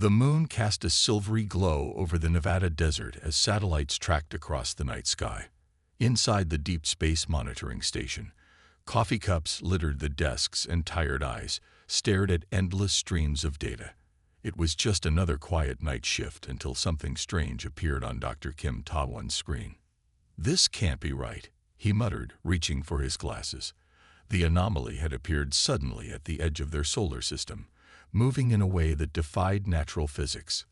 The moon cast a silvery glow over the Nevada desert as satellites tracked across the night sky. Inside the Deep Space Monitoring Station, coffee cups littered the desks and tired eyes stared at endless streams of data. It was just another quiet night shift until something strange appeared on Dr. Kim Ta-won's screen. "This can't be right," he muttered, reaching for his glasses. The anomaly had appeared suddenly at the edge of their solar system, moving in a way that defied natural physics.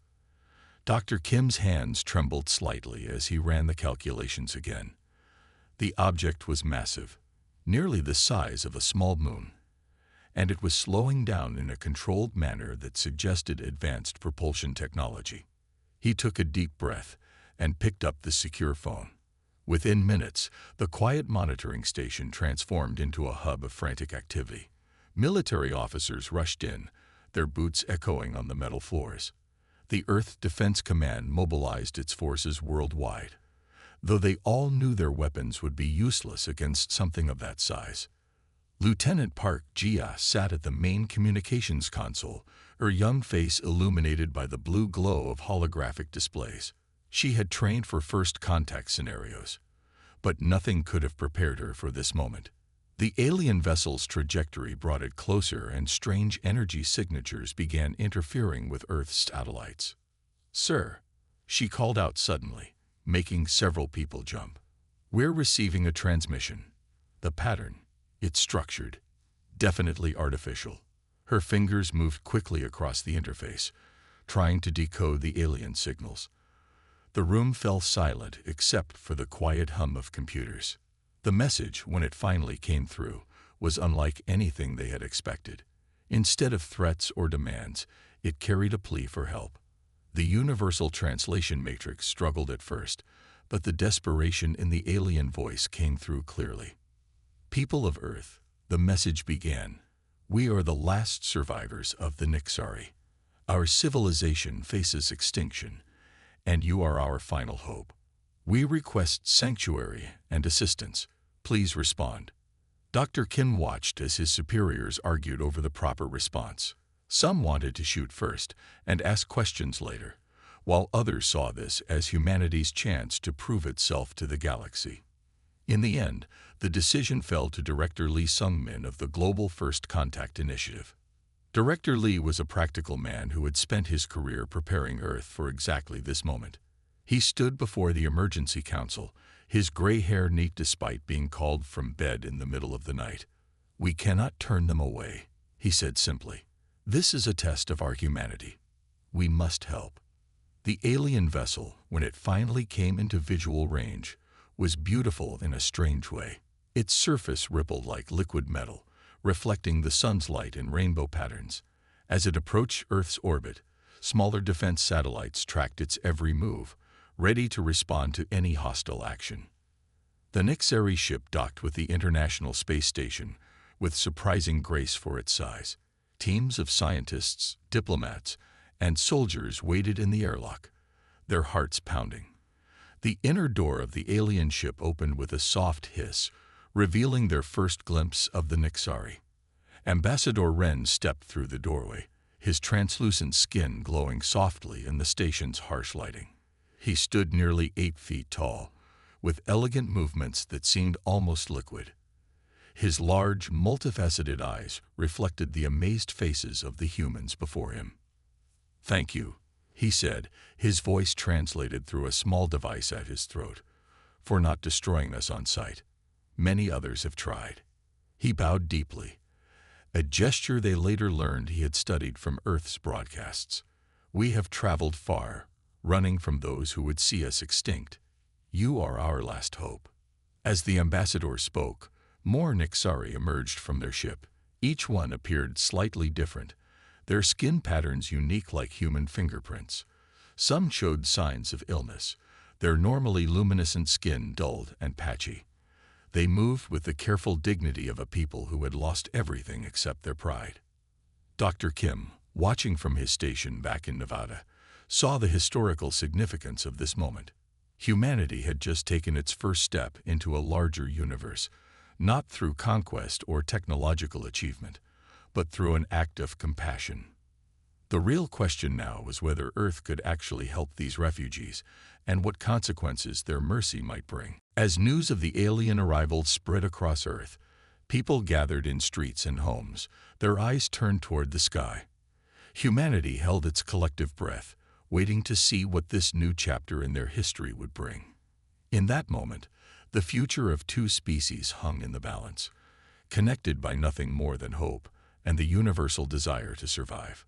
Dr. Kim's hands trembled slightly as he ran the calculations again. The object was massive, nearly the size of a small moon, and it was slowing down in a controlled manner that suggested advanced propulsion technology. He took a deep breath and picked up the secure phone. Within minutes, the quiet monitoring station transformed into a hub of frantic activity. Military officers rushed in, their boots echoing on the metal floors. The Earth Defense Command mobilized its forces worldwide, though they all knew their weapons would be useless against something of that size. Lieutenant Park Jia sat at the main communications console, her young face illuminated by the blue glow of holographic displays. She had trained for first contact scenarios, but nothing could have prepared her for this moment. The alien vessel's trajectory brought it closer, and strange energy signatures began interfering with Earth's satellites. "Sir," she called out suddenly, making several people jump. "We're receiving a transmission. The pattern, it's structured, definitely artificial." Her fingers moved quickly across the interface, trying to decode the alien signals. The room fell silent except for the quiet hum of computers. The message, when it finally came through, was unlike anything they had expected. Instead of threats or demands, it carried a plea for help. The universal translation matrix struggled at first, but the desperation in the alien voice came through clearly. "People of Earth," the message began, "we are the last survivors of the Nixari. Our civilization faces extinction, and you are our final hope. We request sanctuary and assistance. Please respond." Dr. Kim watched as his superiors argued over the proper response. Some wanted to shoot first and ask questions later, while others saw this as humanity's chance to prove itself to the galaxy. In the end, the decision fell to Director Lee Sung-min of the Global First Contact Initiative. Director Lee was a practical man who had spent his career preparing Earth for exactly this moment. He stood before the emergency council, his gray hair neat despite being called from bed in the middle of the night. "We cannot turn them away," he said simply. "This is a test of our humanity. We must help." The alien vessel, when it finally came into visual range, was beautiful in a strange way. Its surface rippled like liquid metal, reflecting the sun's light in rainbow patterns. As it approached Earth's orbit, smaller defense satellites tracked its every move, ready to respond to any hostile action. The Nixari ship docked with the International Space Station with surprising grace for its size. Teams of scientists, diplomats, and soldiers waited in the airlock, their hearts pounding. The inner door of the alien ship opened with a soft hiss, revealing their first glimpse of the Nixari. Ambassador Ren stepped through the doorway, his translucent skin glowing softly in the station's harsh lighting. He stood nearly 8 feet tall, with elegant movements that seemed almost liquid. His large, multifaceted eyes reflected the amazed faces of the humans before him. "Thank you," he said, his voice translated through a small device at his throat, "for not destroying us on sight. Many others have tried." He bowed deeply, a gesture they later learned he had studied from Earth's broadcasts. "We have traveled far, running from those who would see us extinct. You are our last hope." As the ambassador spoke, more Nixari emerged from their ship. Each one appeared slightly different, their skin patterns unique like human fingerprints. Some showed signs of illness, their normally luminescent skin dulled and patchy. They moved with the careful dignity of a people who had lost everything except their pride. Dr. Kim, watching from his station back in Nevada, saw the historical significance of this moment. Humanity had just taken its first step into a larger universe, not through conquest or technological achievement, but through an act of compassion. The real question now was whether Earth could actually help these refugees and what consequences their mercy might bring. As news of the alien arrival spread across Earth, people gathered in streets and homes, their eyes turned toward the sky. Humanity held its collective breath, waiting to see what this new chapter in their history would bring. In that moment, the future of two species hung in the balance, connected by nothing more than hope and the universal desire to survive.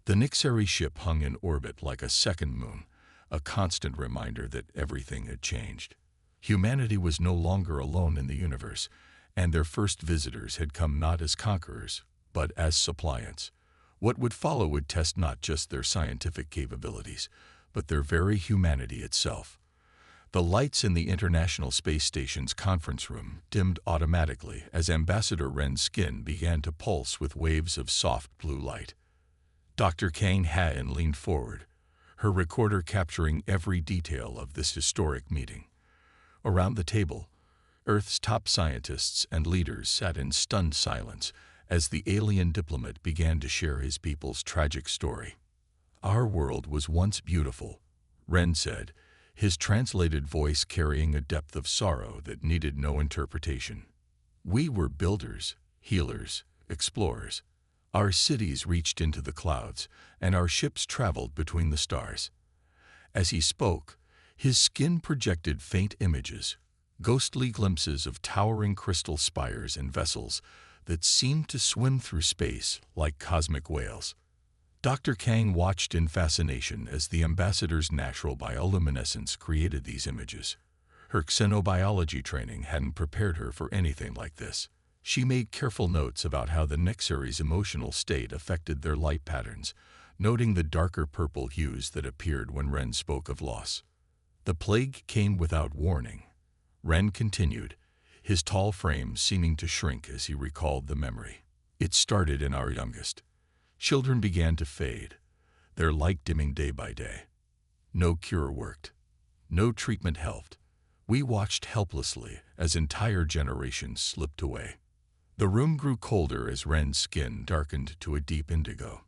The Nixari ship hung in orbit like a second moon, a constant reminder that everything had changed. Humanity was no longer alone in the universe, and their first visitors had come not as conquerors, but as suppliants. What would follow would test not just their scientific capabilities, but their very humanity itself. The lights in the International Space Station's conference room dimmed automatically as Ambassador Ren's skin began to pulse with waves of soft blue light. Dr. Kang Ha-in leaned forward, her recorder capturing every detail of this historic meeting. Around the table, Earth's top scientists and leaders sat in stunned silence as the alien diplomat began to share his people's tragic story. "Our world was once beautiful," Ren said, his translated voice carrying a depth of sorrow that needed no interpretation. "We were builders, healers, explorers. Our cities reached into the clouds, and our ships traveled between the stars." As he spoke, his skin projected faint images, ghostly glimpses of towering crystal spires and vessels that seemed to swim through space like cosmic whales. Dr. Kang watched in fascination as the ambassador's natural bioluminescence created these images. Her xenobiology training hadn't prepared her for anything like this. She made careful notes about how the Nixari's emotional state affected their light patterns, noting the darker purple hues that appeared when Ren spoke of loss. "The plague came without warning," Ren continued, his tall frame seeming to shrink as he recalled the memory. "It started in our youngest. Children began to fade, their light dimming day by day. No cure worked. No treatment helped. We watched helplessly as entire generations slipped away." The room grew colder as Ren's skin darkened to a deep indigo.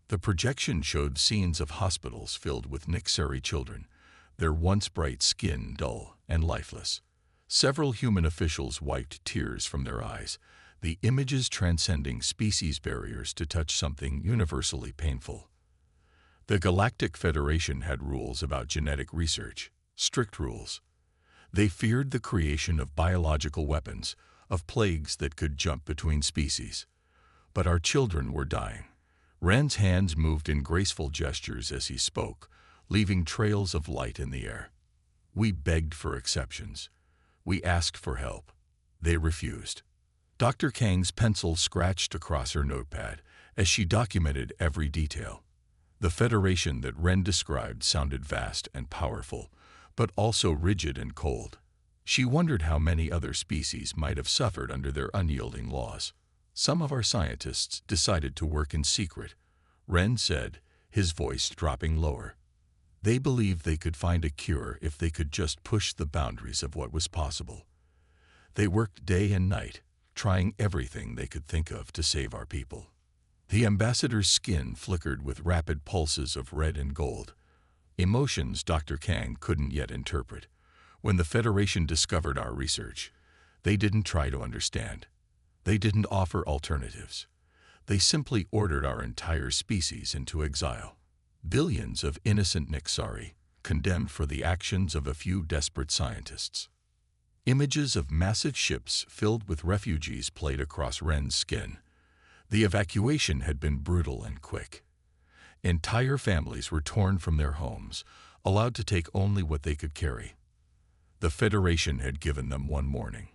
The projection showed scenes of hospitals filled with Nixari children, their once bright skin dull and lifeless. Several human officials wiped tears from their eyes, the images transcending species barriers to touch something universally painful. The Galactic Federation had rules about genetic research, strict rules. They feared the creation of biological weapons, of plagues that could jump between species. But our children were dying. Ren's hands moved in graceful gestures as he spoke, leaving trails of light in the air. "We begged for exceptions. We asked for help. They refused." Dr. Kang's pencil scratched across her notepad as she documented every detail. The Federation that Ren described sounded vast and powerful, but also rigid and cold. She wondered how many other species might have suffered under their unyielding laws. "Some of our scientists decided to work in secret," Ren said, his voice dropping lower. "They believed they could find a cure if they could just push the boundaries of what was possible. They worked day and night, trying everything they could think of to save our people." The ambassador's skin flickered with rapid pulses of red and gold, emotions Dr. Kang couldn't yet interpret. "When the Federation discovered our research, they didn't try to understand. They didn't offer alternatives. They simply ordered our entire species into exile. Billions of innocent Nixari, condemned for the actions of a few desperate scientists." Images of massive ships filled with refugees played across Ren's skin. The evacuation had been brutal and quick. Entire families were torn from their homes, allowed to take only what they could carry. The Federation had given them one warning: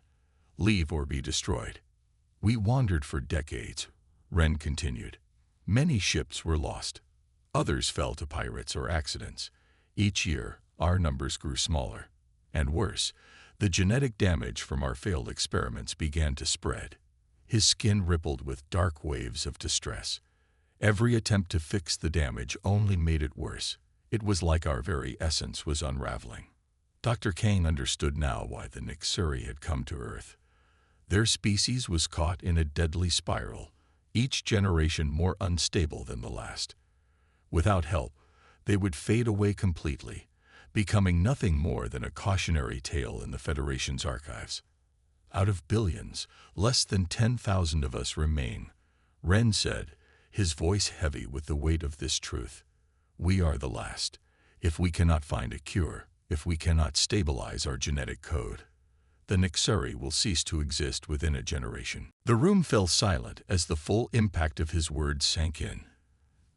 leave or be destroyed. "We wandered for decades," Ren continued. "Many ships were lost. Others fell to pirates or accidents. Each year, our numbers grew smaller. And worse, the genetic damage from our failed experiments began to spread." His skin rippled with dark waves of distress. Every attempt to fix the damage only made it worse. It was like our very essence was unraveling. Dr. Kang understood now why the Nixari had come to Earth. Their species was caught in a deadly spiral, each generation more unstable than the last. Without help, they would fade away completely, becoming nothing more than a cautionary tale in the Federation's archives. Out of billions, less than 10,000 of us remain, Ren said, his voice heavy with the weight of this truth. We are the last. If we cannot find a cure, if we cannot stabilize our genetic code, the Nixari will cease to exist within a generation. The room fell silent as the full impact of his words sank in.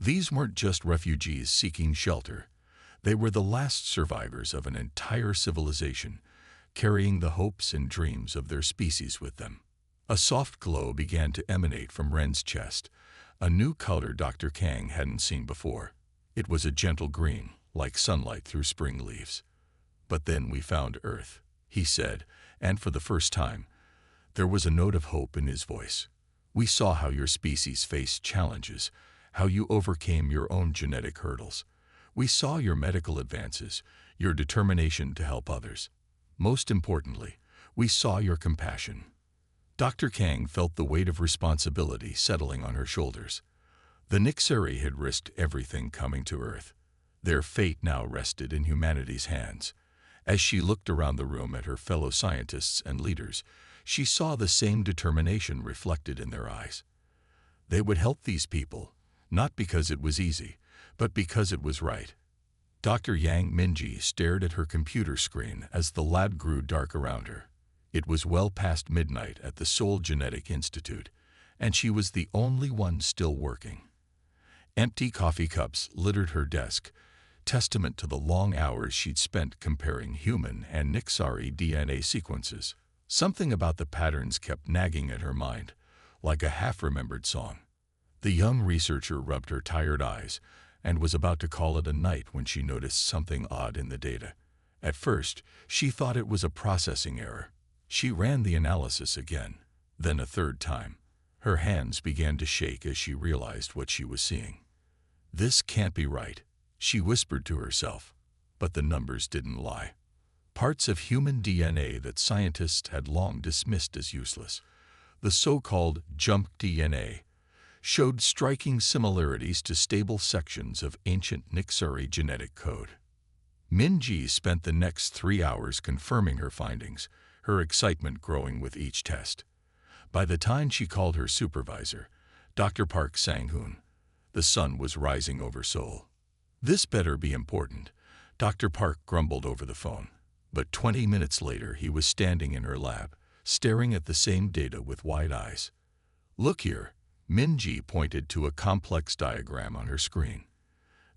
These weren't just refugees seeking shelter. They were the last survivors of an entire civilization, carrying the hopes and dreams of their species with them. A soft glow began to emanate from Ren's chest, a new color Dr. Kang hadn't seen before. It was a gentle green, like sunlight through spring leaves. But then we found Earth, he said, and for the first time, there was a note of hope in his voice. We saw how your species faced challenges, how you overcame your own genetic hurdles. We saw your medical advances, your determination to help others. Most importantly, we saw your compassion. Dr. Kang felt the weight of responsibility settling on her shoulders. The Nixari had risked everything coming to Earth. Their fate now rested in humanity's hands. As she looked around the room at her fellow scientists and leaders, she saw the same determination reflected in their eyes. They would help these people, not because it was easy, but because it was right. Dr. Yang Minji stared at her computer screen as the lab grew dark around her. It was well past midnight at the Seoul Genetic Institute, and she was the only one still working. Empty coffee cups littered her desk, testament to the long hours she'd spent comparing human and Nixari DNA sequences. Something about the patterns kept nagging at her mind, like a half-remembered song. The young researcher rubbed her tired eyes and was about to call it a night when she noticed something odd in the data. At first, she thought it was a processing error. She ran the analysis again, then a third time. Her hands began to shake as she realized what she was seeing. This can't be right, she whispered to herself, but the numbers didn't lie. Parts of human DNA that scientists had long dismissed as useless, the so-called junk DNA, showed striking similarities to stable sections of ancient Nixari genetic code. Minji spent the next 3 hours confirming her findings, her excitement growing with each test. By the time she called her supervisor, Dr. Park Sang-hoon, the sun was rising over Seoul. This better be important, Dr. Park grumbled over the phone. But 20 minutes later, he was standing in her lab, staring at the same data with wide eyes. Look here, Minji pointed to a complex diagram on her screen.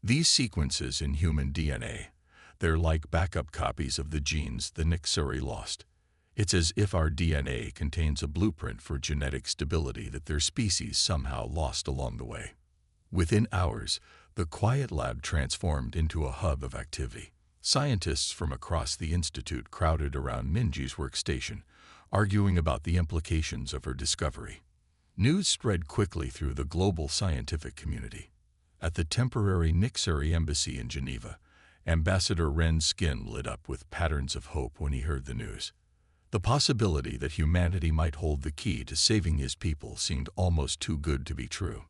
These sequences in human DNA, they're like backup copies of the genes the Nixari lost. It's as if our DNA contains a blueprint for genetic stability that their species somehow lost along the way. Within hours, the quiet lab transformed into a hub of activity. Scientists from across the institute crowded around Minji's workstation, arguing about the implications of her discovery. News spread quickly through the global scientific community. At the temporary Nixari embassy in Geneva, Ambassador Ren's skin lit up with patterns of hope when he heard the news. The possibility that humanity might hold the key to saving his people seemed almost too good to be true.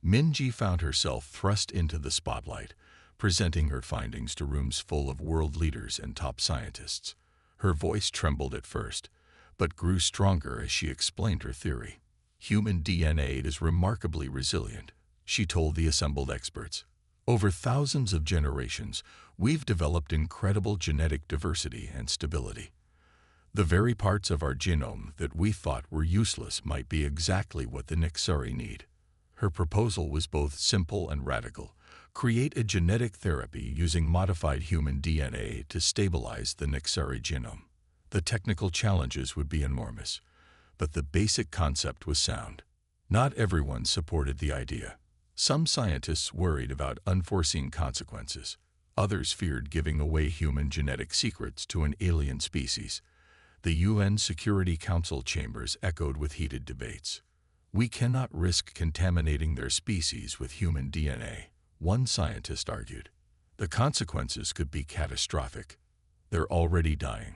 Minji found herself thrust into the spotlight, presenting her findings to rooms full of world leaders and top scientists. Her voice trembled at first, but grew stronger as she explained her theory. Human DNA is remarkably resilient, she told the assembled experts. Over thousands of generations, we've developed incredible genetic diversity and stability. The very parts of our genome that we thought were useless might be exactly what the Nixari need. Her proposal was both simple and radical. Create a genetic therapy using modified human DNA to stabilize the Nixari genome. The technical challenges would be enormous, but the basic concept was sound. Not everyone supported the idea. Some scientists worried about unforeseen consequences. Others feared giving away human genetic secrets to an alien species. The UN Security Council chambers echoed with heated debates. We cannot risk contaminating their species with human DNA, one scientist argued. The consequences could be catastrophic. They're already dying.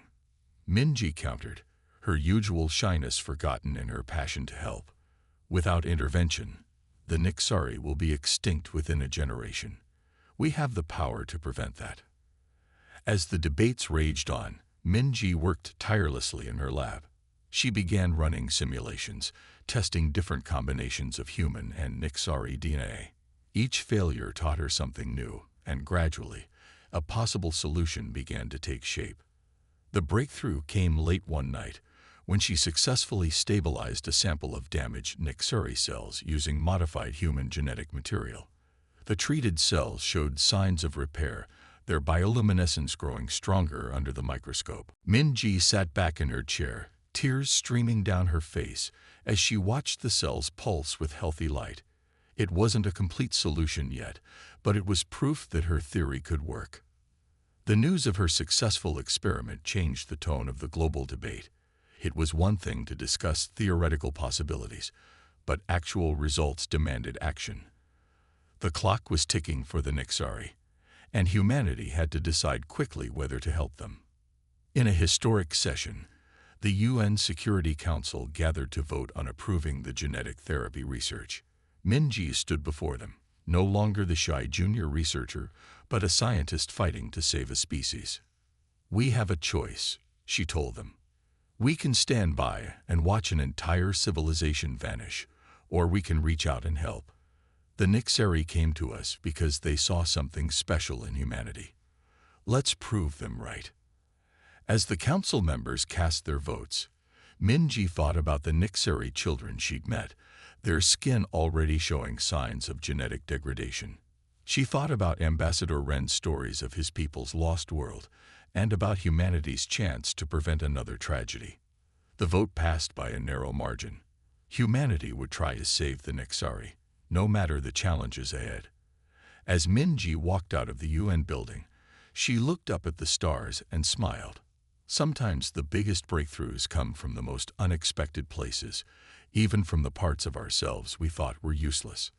Minji countered, her usual shyness forgotten in her passion to help. Without intervention, the Nixari will be extinct within a generation. We have the power to prevent that. As the debates raged on, Minji worked tirelessly in her lab. She began running simulations, testing different combinations of human and Nixari DNA. Each failure taught her something new, and gradually, a possible solution began to take shape. The breakthrough came late one night, when she successfully stabilized a sample of damaged Nixari cells using modified human genetic material. The treated cells showed signs of repair, their bioluminescence growing stronger under the microscope. Minji sat back in her chair, tears streaming down her face as she watched the cells pulse with healthy light. It wasn't a complete solution yet, but it was proof that her theory could work. The news of her successful experiment changed the tone of the global debate. It was one thing to discuss theoretical possibilities, but actual results demanded action. The clock was ticking for the Nixari, and humanity had to decide quickly whether to help them. In a historic session, the UN Security Council gathered to vote on approving the genetic therapy research. Minji stood before them, no longer the shy junior researcher, but a scientist fighting to save a species. "We have a choice," she told them. "We can stand by and watch an entire civilization vanish, or we can reach out and help. The Nixari came to us because they saw something special in humanity. Let's prove them right." As the council members cast their votes, Minji thought about the Nixari children she'd met, their skin already showing signs of genetic degradation. She thought about Ambassador Ren's stories of his people's lost world and about humanity's chance to prevent another tragedy. The vote passed by a narrow margin. Humanity would try to save the Nixari, no matter the challenges ahead. As Minji walked out of the UN building, she looked up at the stars and smiled. Sometimes the biggest breakthroughs come from the most unexpected places, even from the parts of ourselves we thought were useless.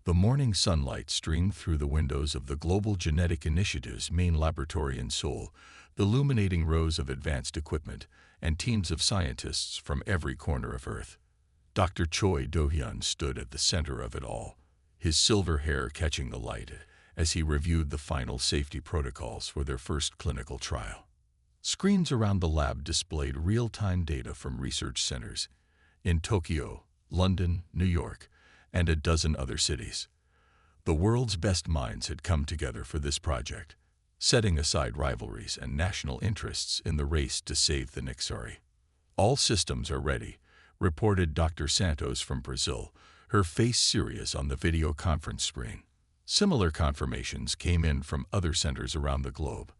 The morning sunlight streamed through the windows of the Global Genetic Initiative's main laboratory in Seoul, illuminating rows of advanced equipment and teams of scientists from every corner of Earth. Dr. Choi Do-hyun stood at the center of it all, his silver hair catching the light as he reviewed the final safety protocols for their first clinical trial. Screens around the lab displayed real-time data from research centers in Tokyo, London, New York, and a dozen other cities. The world's best minds had come together for this project, setting aside rivalries and national interests in the race to save the Nixari. "All systems are ready," reported Dr. Santos from Brazil, her face serious on the video conference screen. Similar confirmations came in from other centers around the globe.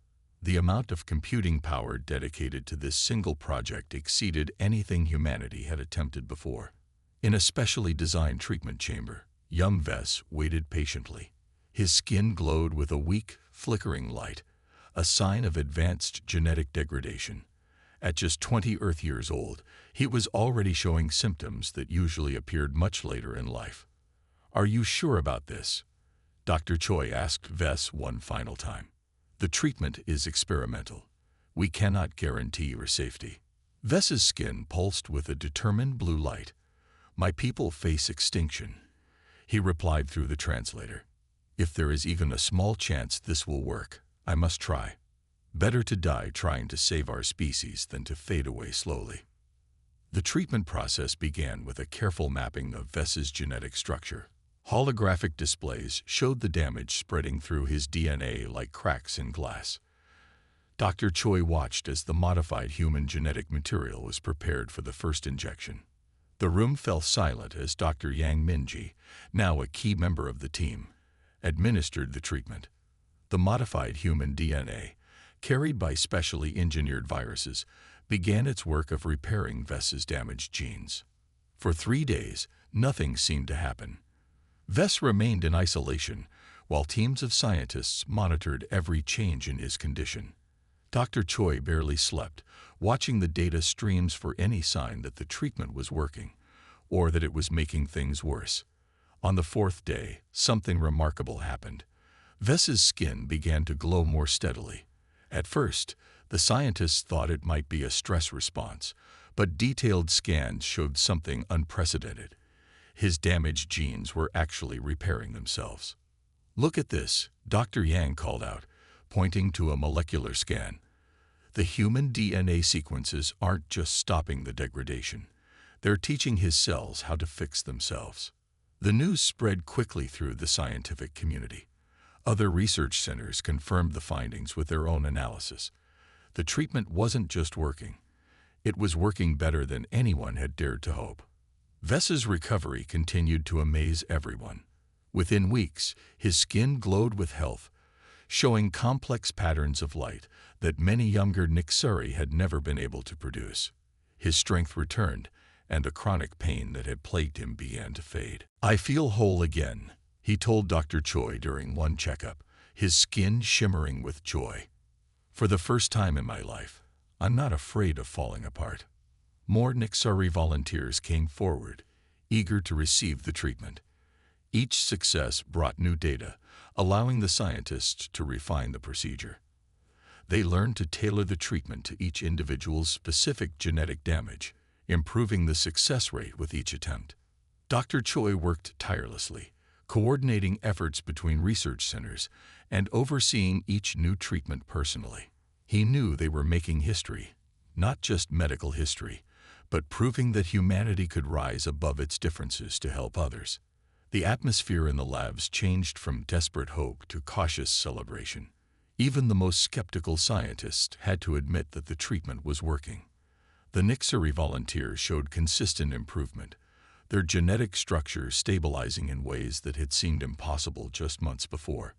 The amount of computing power dedicated to this single project exceeded anything humanity had attempted before. In a specially designed treatment chamber, young Vess waited patiently. His skin glowed with a weak, flickering light, a sign of advanced genetic degradation. At just 20 Earth years old, he was already showing symptoms that usually appeared much later in life. "Are you sure about this?" Dr. Choi asked Vess one final time. "The treatment is experimental. We cannot guarantee your safety." Vess's skin pulsed with a determined blue light. "My people face extinction," he replied through the translator. "If there is even a small chance this will work, I must try. Better to die trying to save our species than to fade away slowly." The treatment process began with a careful mapping of Vess's genetic structure. Holographic displays showed the damage spreading through his DNA like cracks in glass. Dr. Choi watched as the modified human genetic material was prepared for the first injection. The room fell silent as Dr. Yang Minji, now a key member of the team, administered the treatment. The modified human DNA, carried by specially engineered viruses, began its work of repairing Vess's damaged genes. For 3 days, nothing seemed to happen. Vess remained in isolation, while teams of scientists monitored every change in his condition. Dr. Choi barely slept, watching the data streams for any sign that the treatment was working, or that it was making things worse. On the 4th day, something remarkable happened. Vess's skin began to glow more steadily. At first, the scientists thought it might be a stress response, but detailed scans showed something unprecedented. His damaged genes were actually repairing themselves. "Look at this," Dr. Yang called out, pointing to a molecular scan. "The human DNA sequences aren't just stopping the degradation. They're teaching his cells how to fix themselves." The news spread quickly through the scientific community. Other research centers confirmed the findings with their own analysis. The treatment wasn't just working. It was working better than anyone had dared to hope. Vess's recovery continued to amaze everyone. Within weeks, his skin glowed with health, showing complex patterns of light that many younger Nixuri had never been able to produce. His strength returned, and the chronic pain that had plagued him began to fade. "I feel whole again," he told Dr. Choi during one checkup, his skin shimmering with joy. "For the first time in my life, I'm not afraid of falling apart." More Nixuri volunteers came forward, eager to receive the treatment. Each success brought new data, allowing the scientists to refine the procedure. They learned to tailor the treatment to each individual's specific genetic damage, improving the success rate with each attempt. Dr. Choi worked tirelessly, coordinating efforts between research centers and overseeing each new treatment personally. He knew they were making history, not just medical history, but proving that humanity could rise above its differences to help others. The atmosphere in the labs changed from desperate hope to cautious celebration. Even the most skeptical scientists had to admit that the treatment was working. The Nixuri volunteers showed consistent improvement, their genetic structure stabilizing in ways that had seemed impossible just months before.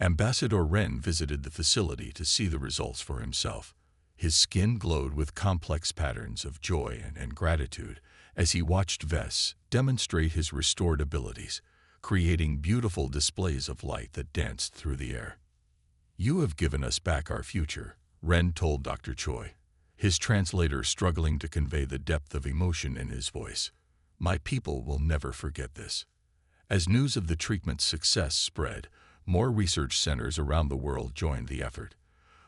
Ambassador Ren visited the facility to see the results for himself. His skin glowed with complex patterns of joy and gratitude as he watched Vess demonstrate his restored abilities, creating beautiful displays of light that danced through the air. "You have given us back our future," Ren told Dr. Choi, his translator struggling to convey the depth of emotion in his voice. "My people will never forget this." As news of the treatment's success spread, more research centers around the world joined the effort.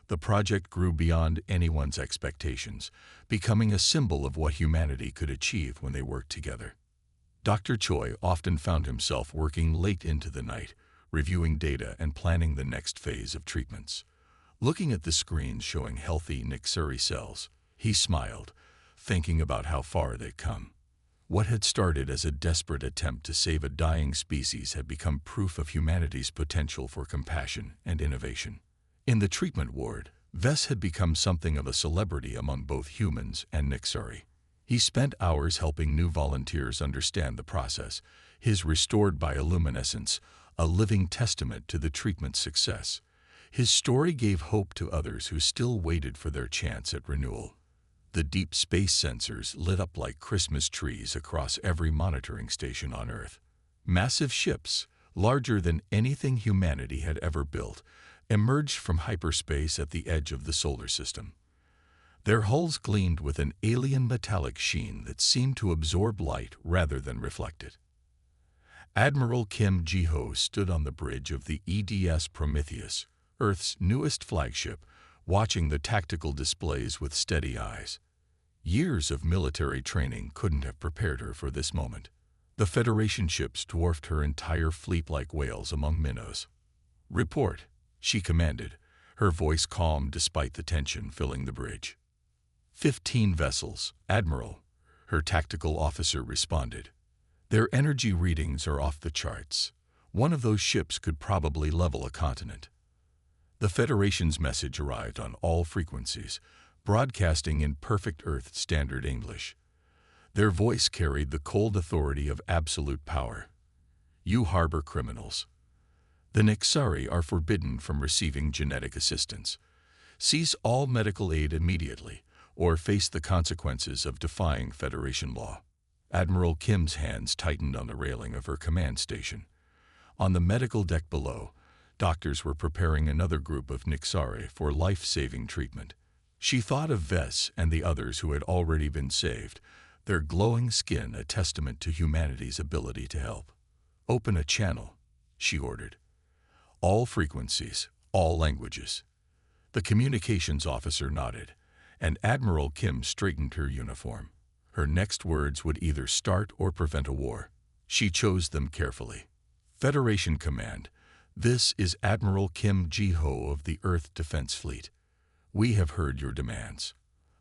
The project grew beyond anyone's expectations, becoming a symbol of what humanity could achieve when they worked together. Dr. Choi often found himself working late into the night, reviewing data and planning the next phase of treatments. Looking at the screens showing healthy Nixuri cells, he smiled, thinking about how far they'd come. What had started as a desperate attempt to save a dying species had become proof of humanity's potential for compassion and innovation. In the treatment ward, Vess had become something of a celebrity among both humans and Nixuri. He spent hours helping new volunteers understand the process, his restored bioluminescence a living testament to the treatment's success. His story gave hope to others who still waited for their chance at renewal. The deep space sensors lit up like Christmas trees across every monitoring station on Earth. Massive ships, larger than anything humanity had ever built, emerged from hyperspace at the edge of the solar system. Their hulls gleamed with an alien metallic sheen that seemed to absorb light rather than reflect it. Admiral Kim Ji-ho stood on the bridge of the EDS Prometheus, Earth's newest flagship, watching the tactical displays with steady eyes. Years of military training couldn't have prepared her for this moment. The Federation ships dwarfed her entire fleet like whales among minnows. "Report," she commanded, her voice calm despite the tension filling the bridge. 15 vessels, Admiral," her tactical officer responded. "Their energy readings are off the charts. One of those ships could probably level a continent." The Federation's message arrived on all frequencies, broadcasting in perfect Earth Standard English. Their voice carried the cold authority of absolute power. "You harbor criminals. The Nixuri are forbidden from receiving genetic assistance. Cease all medical aid immediately, or face the consequences of defying Federation law." Admiral Kim's hands tightened on the railing of her command station. On the medical deck below, doctors were preparing another group of Nixari for life-saving treatment. She thought of Vess and the others who had already been saved, their glowing skin a testament to humanity's ability to help. "Open a channel," she ordered. "All frequencies, all languages." The communications officer nodded, and Admiral Kim straightened her uniform. Her next words would either start or prevent a war. She chose them carefully. "Federation Command, "This is Admiral Kim Ji-ho of the Earth Defense Fleet. We have heard your demands.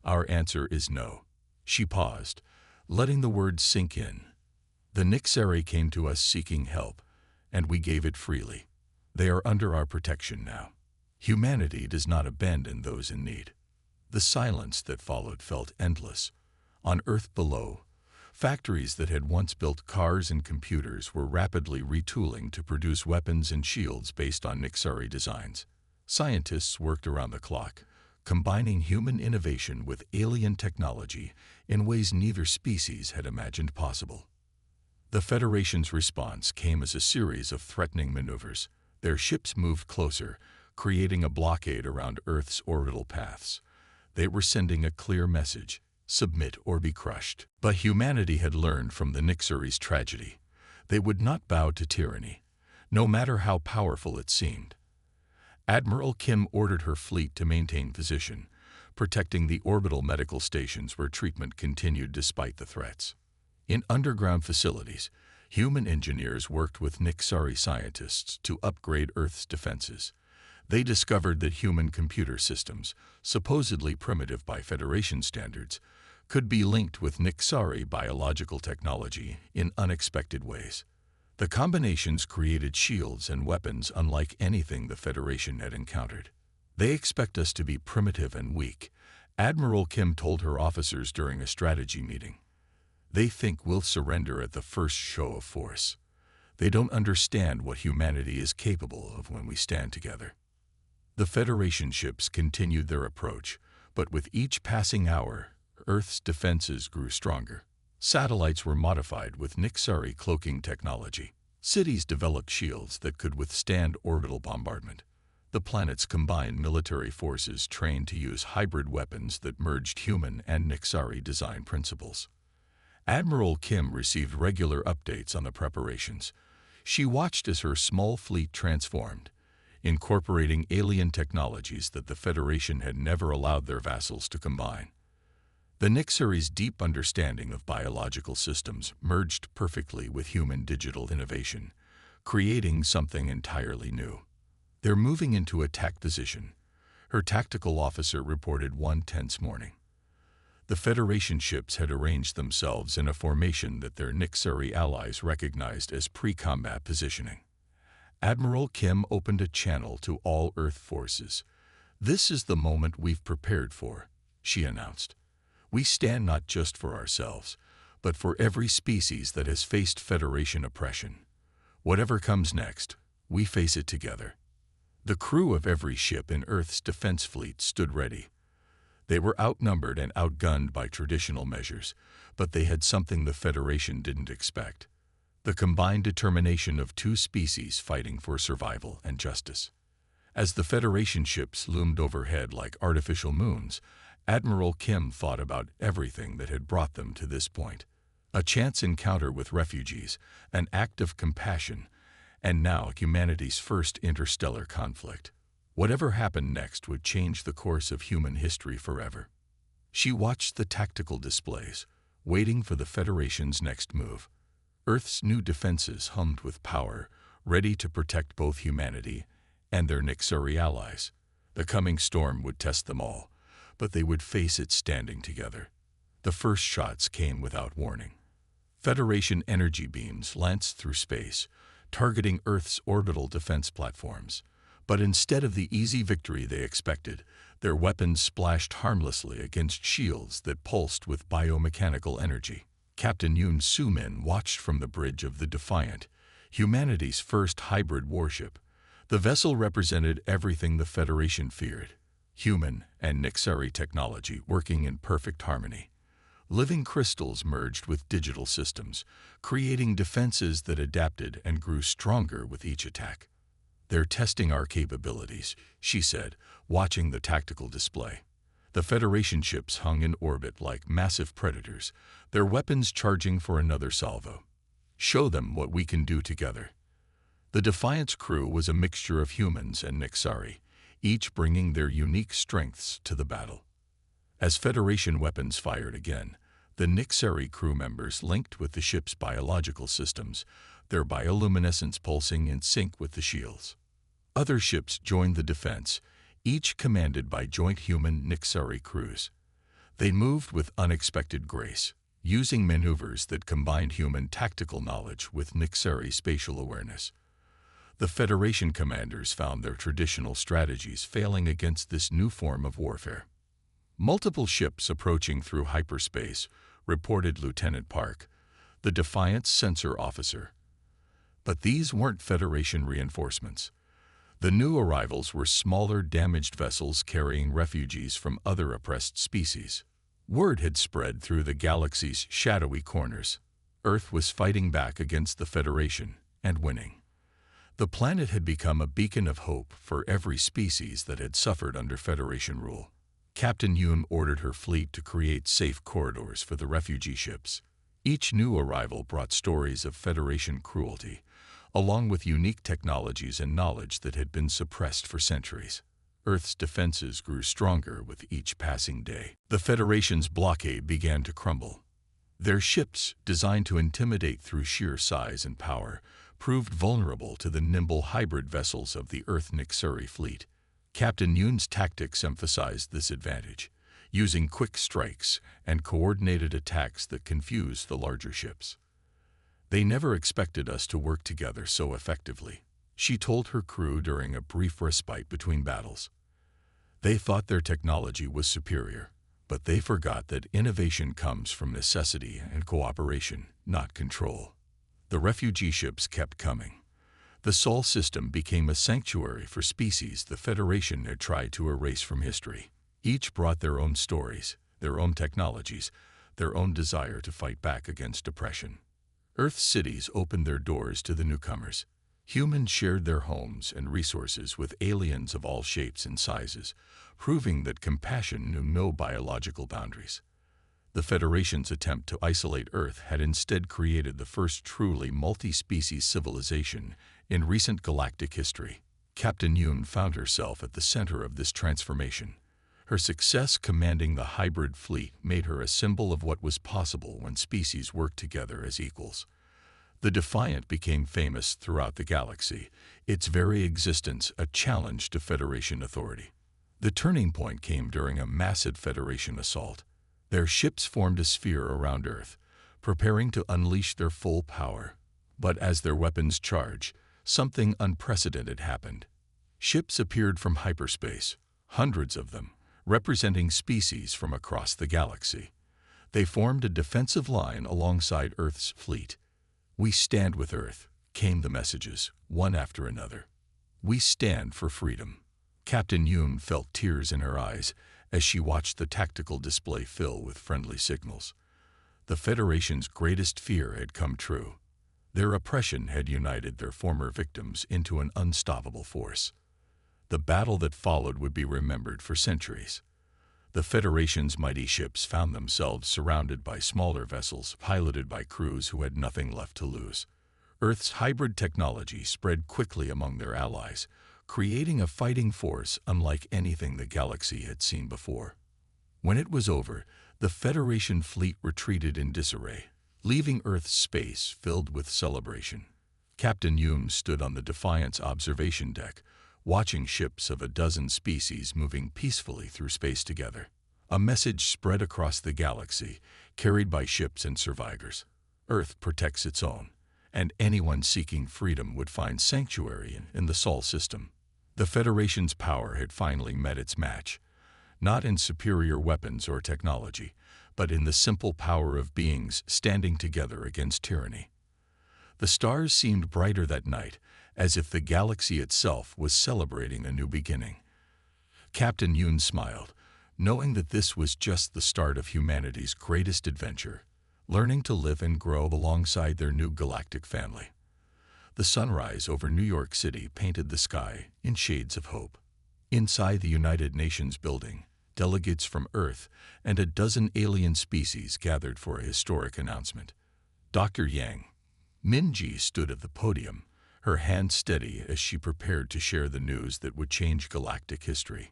Our answer is no." She paused, letting the words sink in. "The Nixari came to us seeking help, and we gave it freely. They are under our protection now. Humanity does not abandon those in need." The silence that followed felt endless. On Earth below, factories that had once built cars and computers were rapidly retooling to produce weapons and shields based on Nixari designs. Scientists worked around the clock, combining human innovation with alien technology in ways neither species had imagined possible. The Federation's response came as a series of threatening maneuvers. Their ships moved closer, creating a blockade around Earth's orbital paths. They were sending a clear message: submit or be crushed. But humanity had learned from the Nixari's tragedy. They would not bow to tyranny, no matter how powerful it seemed. Admiral Kim ordered her fleet to maintain position, protecting the orbital medical stations where treatment continued despite the threats. In underground facilities, human engineers worked with Nixari scientists to upgrade Earth's defenses. They discovered that human computer systems, supposedly primitive by Federation standards, could be linked with Nixari biological technology in unexpected ways. The combinations created shields and weapons unlike anything the Federation had encountered. "They expect us to be primitive and weak," Admiral Kim told her officers during a strategy meeting. "They think we'll surrender at the first show of force. They don't understand what humanity is capable of when we stand together." The Federation ships continued their approach, but with each passing hour, Earth's defenses grew stronger. Satellites were modified with Nixari cloaking technology. Cities developed shields that could withstand orbital bombardment. The planet's combined military forces trained to use hybrid weapons that merged human and Nixari design principles. Admiral Kim received regular updates on the preparations. She watched as her small fleet transformed, incorporating alien technologies that the Federation had never allowed their vassals to combine. The Nixari's deep understanding of biological systems merged perfectly with human digital innovation, creating something entirely new. "They're moving into attack position," her tactical officer reported one tense morning. The Federation ships had arranged themselves in a formation that their Nixari allies recognized as pre-combat positioning. Admiral Kim opened a channel to all Earth forces. "This is the moment we've prepared for," she announced. "We stand not just for ourselves, but for every species that has faced Federation oppression. Whatever comes next, we face it together." The crew of every ship in Earth's defense fleet stood ready. They were outnumbered and outgunned by traditional measures, but they had something the Federation didn't expect: the combined determination of two species fighting for survival and justice. As the Federation ships loomed overhead like artificial moons, Admiral Kim thought about everything that had brought them to this point. A chance encounter with refugees, an act of compassion, and now humanity's first interstellar conflict. Whatever happened next would change the course of human history forever. She watched the tactical displays, waiting for the Federation's next move. Earth's new defenses hummed with power, ready to protect both humanity and their Nixari allies. The coming storm would test them all, but they would face it standing together. The first shots came without warning. Federation energy beams lanced through space, targeting Earth's orbital defense platforms. But instead of the easy victory they expected, their weapons splashed harmlessly against shields that pulsed with biomechanical energy. Captain Yoon Soo-min watched from the bridge of the Defiant, humanity's first hybrid warship. The vessel represented everything the Federation feared: human and Nixari technology working in perfect harmony. Living crystals merged with digital systems, creating defenses that adapted and grew stronger with each attack. "They're testing our capabilities," she said, watching the tactical display. The Federation ships hung in orbit like massive predators, their weapons charging for another salvo. "Show them what we can do together." The Defiant's crew was a mixture of humans and Nixari, each bringing their unique strengths to the battle. As Federation weapons fired again, the Nixari crew members linked with the ship's biological systems, their bioluminescence pulsing in sync with the shields. Other ships joined the defense, each commanded by joint human Nixari crews. They moved with unexpected grace, using maneuvers that combined human tactical knowledge with Nixari spatial awareness. The Federation commanders found their traditional strategies failing against this new form of warfare. Multiple ships approaching through hyperspace, reported Lieutenant Park, the Defiant's sensor officer. But these weren't Federation reinforcements. The new arrivals were smaller, damaged vessels carrying refugees from other oppressed species. Word had spread through the galaxy's shadowy corners. Earth was fighting back against the Federation and winning. The planet had become a beacon of hope for every species that had suffered under Federation rule. Captain Yoon ordered her fleet to create safe corridors for the refugee ships. Each new arrival brought stories of Federation cruelty, along with unique technologies and knowledge that had been suppressed for centuries. Earth's defenses grew stronger with each passing day. The Federation's blockade began to crumble. Their ships, designed to intimidate through sheer size and power, proved vulnerable to the nimble hybrid vessels of the Earth Nixari fleet. Captain Yoon's tactics emphasized this advantage, using quick strikes and coordinated attacks that confused the larger ships. They never expected us to work together so effectively, she told her crew during a brief respite between battles. They thought their technology was superior, but they forgot that innovation comes from necessity and cooperation, not control. The refugee ships kept coming. The Sol system became a sanctuary for species the Federation had tried to erase from history. Each brought their own stories, their own technologies, their own desire to fight back against oppression. Earth's cities opened their doors to the newcomers. Humans shared their homes and resources with aliens of all shapes and sizes, proving that compassion knew no biological boundaries. The Federation's attempt to isolate Earth had instead created the first truly multi-species civilization in recent galactic history. Captain Yoon found herself at the center of this transformation. Her success commanding the hybrid fleet made her a symbol of what was possible when species worked together as equals. The Defiant became famous throughout the galaxy, its very existence a challenge to Federation authority. The turning point came during a massive Federation assault. Their ships formed a sphere around Earth, preparing to unleash their full power. But as their weapons charged, something unprecedented happened. Ships appeared from hyperspace, hundreds of them, representing species from across the galaxy. They formed a defensive line alongside Earth's fleet. "We stand with Earth," came the messages, one after another. "We stand for freedom." Captain Yoon felt tears in her eyes as she watched the tactical display fill with friendly signals. The Federation's greatest fear had come true. Their oppression had united their former victims into an unstoppable force. The battle that followed would be remembered for centuries. The Federation's mighty ships found themselves surrounded by smaller vessels piloted by crews who had nothing left to lose. Earth's hybrid technology spread quickly among their allies, creating a fighting force unlike anything the galaxy had seen before. When it was over, the Federation fleet retreated in disarray, leaving Earth's space filled with celebration. Captain Yoon stood on the Defiant's observation deck, watching ships of a dozen species moving peacefully through space together. A message spread across the galaxy, carried by ships and survivors. Earth protects its own, and anyone seeking freedom would find sanctuary in the Sol system. The Federation's power had finally met its match, not in superior weapons or technology, but in the simple power of beings standing together against tyranny. The stars seemed brighter that night, as if the galaxy itself was celebrating a new beginning. Captain Yoon smiled, knowing that this was just the start of humanity's greatest adventure, learning to live and grow alongside their new galactic family. The sunrise over New York City painted the sky in shades of hope. Inside the United Nations building, delegates from Earth and a dozen alien species gathered for a historic announcement. Dr. Yang Minji stood at the podium, her hand steady as she prepared to share the news that would change galactic history.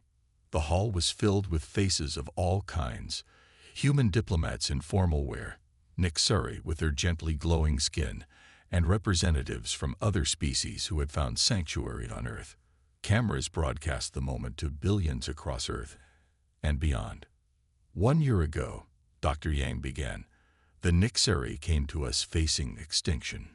The hall was filled with faces of all kinds, human diplomats in formal wear, Nixari with their gently glowing skin, and representatives from other species who had found sanctuary on Earth. Cameras broadcast the moment to billions across Earth and beyond. 1 year ago, Dr. Yang began, the Nixari came to us facing extinction.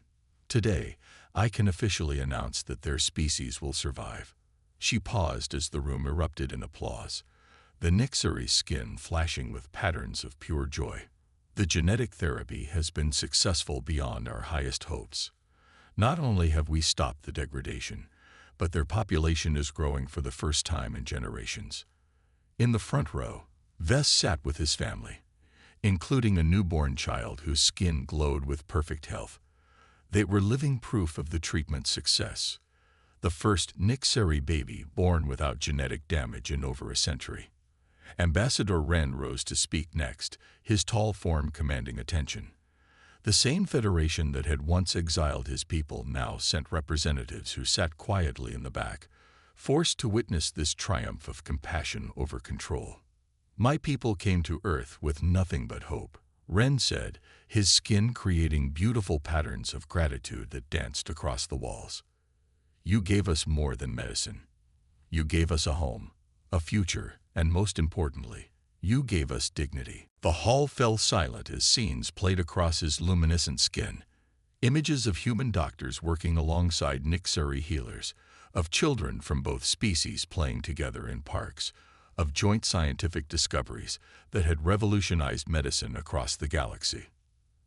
Today, I can officially announce that their species will survive. She paused as the room erupted in applause, the Nixari's skin flashing with patterns of pure joy. The genetic therapy has been successful beyond our highest hopes. Not only have we stopped the degradation, but their population is growing for the first time in generations. In the front row, Vess sat with his family, including a newborn child whose skin glowed with perfect health. They were living proof of the treatment's success. The first Nixari baby born without genetic damage in over a century. Ambassador Ren rose to speak next, his tall form commanding attention. The same federation that had once exiled his people now sent representatives who sat quietly in the back, forced to witness this triumph of compassion over control. My people came to Earth with nothing but hope, Ren said, his skin creating beautiful patterns of gratitude that danced across the walls. You gave us more than medicine. You gave us a home, a future, and most importantly, you gave us dignity. The hall fell silent as scenes played across his luminescent skin. Images of human doctors working alongside Nixari healers, of children from both species playing together in parks, of joint scientific discoveries that had revolutionized medicine across the galaxy.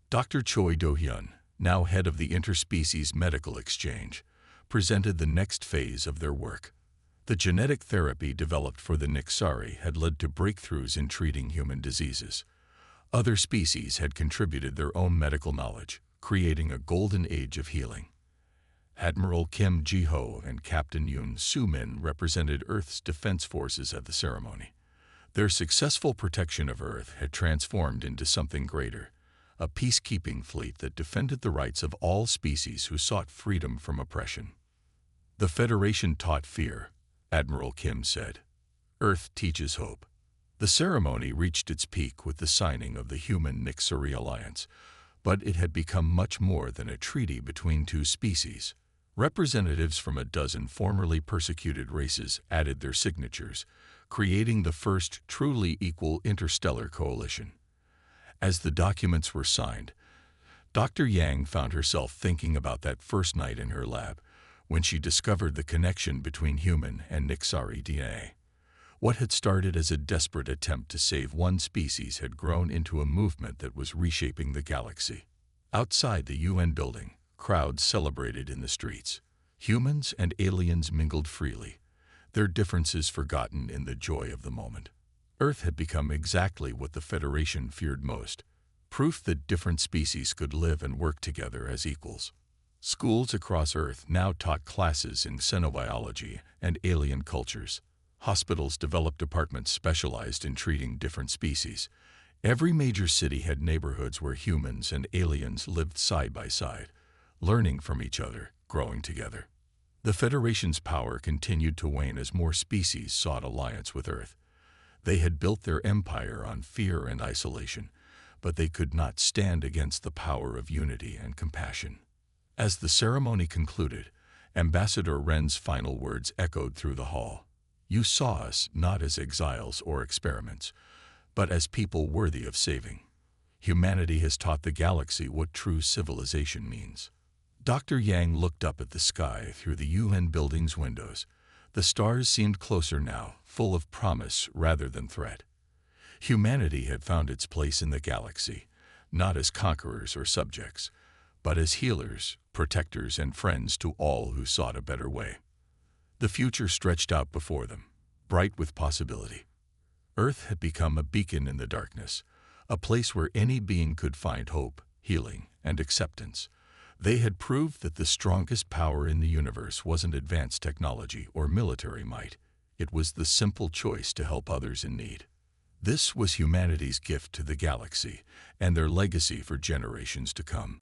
Dr. Choi Do-hyun, now head of the Interspecies Medical Exchange, presented the next phase of their work. The genetic therapy developed for the Nixari had led to breakthroughs in treating human diseases. Other species had contributed their own medical knowledge, creating a golden age of healing. Admiral Kim Ji-ho and Captain Yoon Soo-min represented Earth's defense forces at the ceremony. Their successful protection of Earth had transformed into something greater, a peacekeeping fleet that defended the rights of all species who sought freedom from oppression. The Federation taught fear, Admiral Kim said. Earth teaches hope. The ceremony reached its peak with the signing of the Human-Nixari Alliance, but it had become much more than a treaty between two species. Representatives from a dozen formerly persecuted races added their signatures, creating the first truly equal interstellar coalition. As the documents were signed, Dr. Yang found herself thinking about that first night in her lab, when she discovered the connection between human and Nixari DNA. What had started as a desperate attempt to save one species had grown into a movement that was reshaping the galaxy. Outside the UN building, crowds celebrated in the streets. Humans and aliens mingled freely, their differences forgotten in the joy of the moment. Earth had become exactly what the Federation feared most, proof that different species could live and work together as equals. Schools across Earth now taught classes in xenobiology and alien cultures. Hospitals developed departments specialized in treating different species. Every major city had neighborhoods where humans and aliens lived side by side, learning from each other, growing together. The Federation's power continued to wane as more species sought alliance with Earth. They had built their empire on fear and isolation, but they could not stand against the power of unity and compassion. As the ceremony concluded, Ambassador Ren's final words echoed through the hall. You saw us not as exiles or experiments, but as people worthy of saving. Humanity has taught the galaxy what true civilization means. Dr. Yang looked up at the sky through the UN building's windows. The stars seemed closer now, full of promise rather than threat. Humanity had found its place in the galaxy, not as conquerors or subjects, but as healers, protectors, and friends to all who sought a better way. The future stretched out before them, bright with possibility. Earth had become a beacon in the darkness, a place where any being could find hope, healing, and acceptance. They had proved that the strongest power in the universe wasn't advanced technology or military might. It was the simple choice to help others in need. This was humanity's gift to the galaxy and their legacy for generations to come.